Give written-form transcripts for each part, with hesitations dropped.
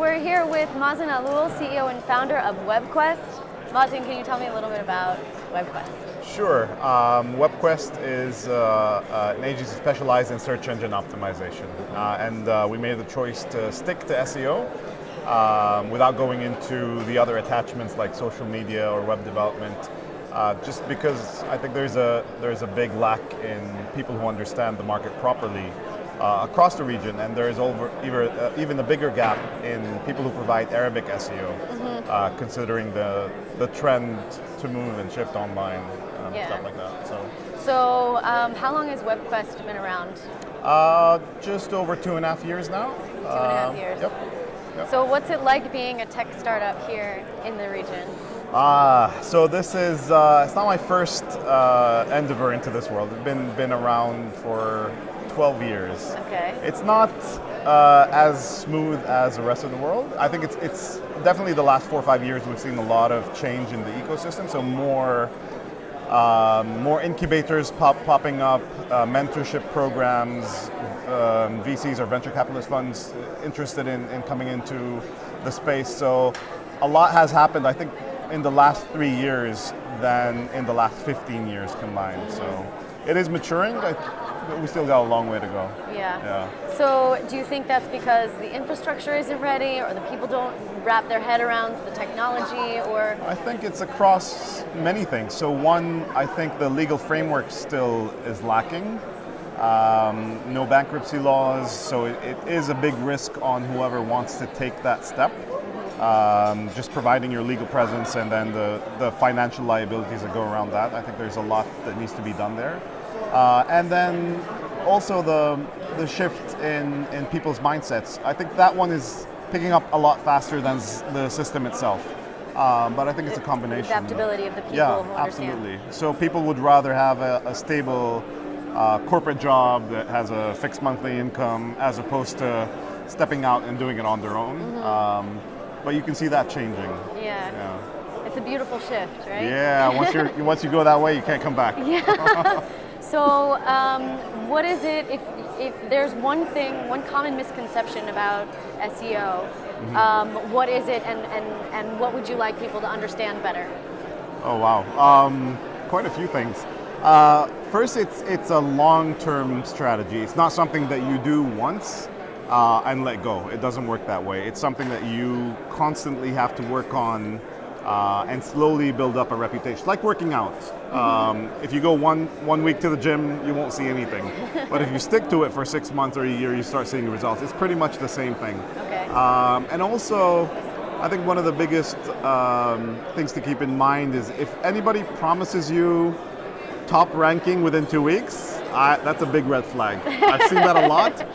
we're here with Mazen Aloul, CEO and founder of WebQuest. Mazen, can you tell me a little bit about WebQuest? Sure. WebQuest is an agency specialized in search engine optimization. And we made the choice to stick to SEO without going into the other attachments like social media or web development. Just because I think there's a big lack in people who understand the market properly across the region, and there is even a bigger gap in people who provide Arabic SEO, considering the trend to move and shift online, stuff like that. So how long has WebQuest been around? Just over 2.5 years now. 2.5 years. Yep. So what's it like being a tech startup here in the region? So this is, it's not my first endeavor into this world. It's been around for 12 years. Okay. It's not as smooth as the rest of the world. I think it's definitely the last 4 or 5 years we've seen a lot of change in the ecosystem. So more incubators popping up, mentorship programs, VCs or venture capitalist funds interested in coming into the space. So a lot has happened, I think, in the last 3 years than in the last 15 years combined. So it is maturing, but we still got a long way to go. Yeah. So do you think that's because the infrastructure isn't ready, or the people don't wrap their head around the technology, or? I think it's across many things. So one, I think the legal framework still is lacking. No bankruptcy laws, so it is a big risk on whoever wants to take that step. Just providing your legal presence and then the financial liabilities that go around that. I think there's a lot that needs to be done there. And then also the shift in people's mindsets. I think that one is picking up a lot faster than the system itself. But I think it's a combination. Adaptability of the people who understand. Absolutely. So people would rather have a stable corporate job that has a fixed monthly income as opposed to stepping out and doing it on their own. But you can see that changing. Yeah. It's a beautiful shift, right? Yeah, once you go that way, you can't come back. Yeah. So what is it, if there's one common misconception about SEO, what is it, and what would you like people to understand better? Oh, wow. Quite a few things. First, it's a long-term strategy. It's not something that you do once and let go. It doesn't work that way. It's something that you constantly have to work on and slowly build up a reputation, like working out. If you go one week to the gym, you won't see anything. But if you stick to it for 6 months or a year, you start seeing results. It's pretty much the same thing. Okay. And also, I think one of the biggest things to keep in mind is if anybody promises you top ranking within 2 weeks, that's a big red flag. I've seen that a lot.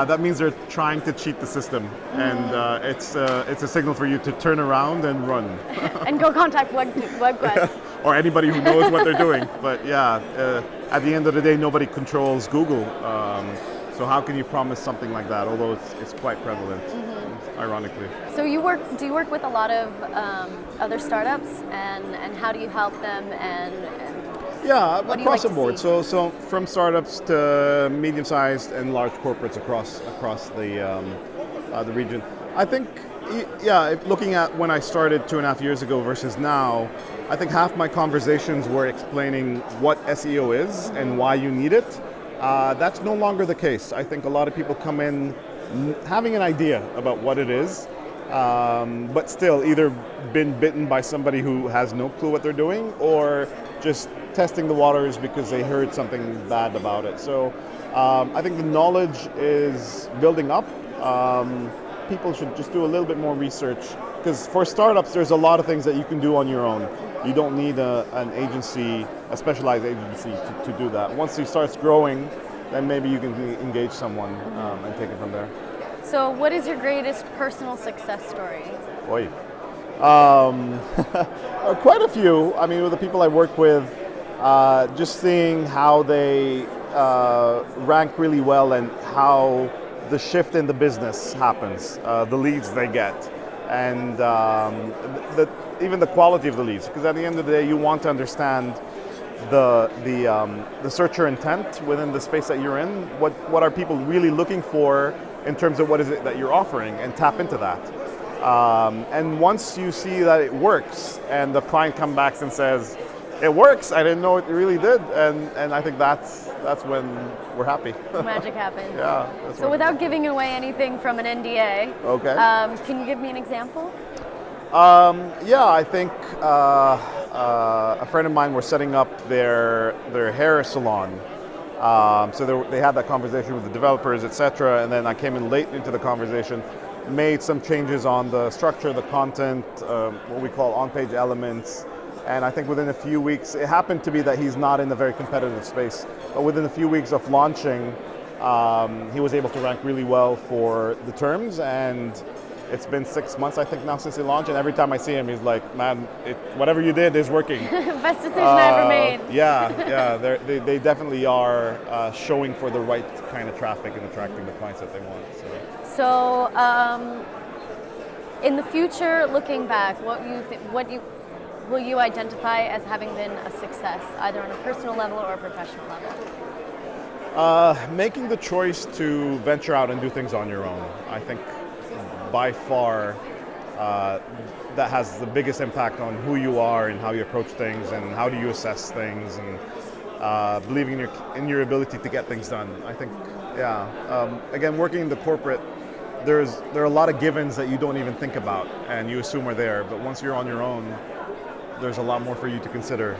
That means they're trying to cheat the system, and it's a signal for you to turn around and run. And go contact WebQuest. Or anybody who knows what they're doing. But yeah, at the end of the day, nobody controls Google. So how can you promise something like that? Although it's quite prevalent, ironically. So do you work with a lot of other startups, and how do you help them, and yeah, what across do the you like board. So from startups to medium-sized and large corporates across the region. I think, looking at when I started 2.5 years ago versus now, I think half my conversations were explaining what SEO is and why you need it. That's no longer the case. I think a lot of people come in having an idea about what it is, but still either been bitten by somebody who has no clue what they're doing, or just testing the waters because they heard something bad about it. So I think the knowledge is building up. People should just do a little bit more research, because for startups there's a lot of things that you can do on your own. You don't need an agency, a specialized agency to do that. Once it starts growing, then maybe you can engage someone and take it from there. So what is your greatest personal success story? Boy. Quite a few. I mean, with the people I work with, just seeing how they rank really well and how the shift in the business happens, the leads they get, and even the quality of the leads. Because at the end of the day, you want to understand the searcher intent within the space that you're in. What are people really looking for in terms of what is it that you're offering, and tap into that. And once you see that it works, and the client comes back and says, "It works. I didn't know it really did," and I think that's when we're happy. Magic happens. Yeah. So without giving away anything from an NDA, okay. Can you give me an example? Yeah, I think a friend of mine were setting up their hair salon. So they had that conversation with the developers, etc. And then I came in late into the conversation, made some changes on the structure, the content, what we call on-page elements. And I think within a few weeks, it happened to be that he's not in a very competitive space, but within a few weeks of launching, he was able to rank really well for the terms. And it's been 6 months, I think, now since he launched, and every time I see him, he's like, "Man, whatever you did is working." Best decision I ever made. Yeah, they definitely are showing for the right kind of traffic and attracting the clients that they want. So, in the future, looking back, will you identify as having been a success, either on a personal level or a professional level? Making the choice to venture out and do things on your own, I think, by far, that has the biggest impact on who you are and how you approach things and how do you assess things, and believing in your ability to get things done. I think, again, working in the corporate, there are a lot of givens that you don't even think about and you assume are there, but once you're on your own, there's a lot more for you to consider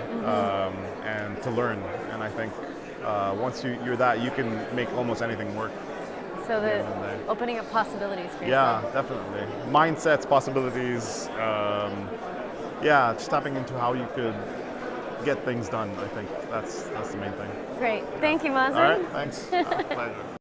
and to learn. And I think once you're that, you can make almost anything work. So the opening up possibilities for yourself. Yeah, definitely. Mindsets, possibilities. Just tapping into how you could get things done. I think that's the main thing. Great. Thank you, Mazen. All right, thanks. Pleasure.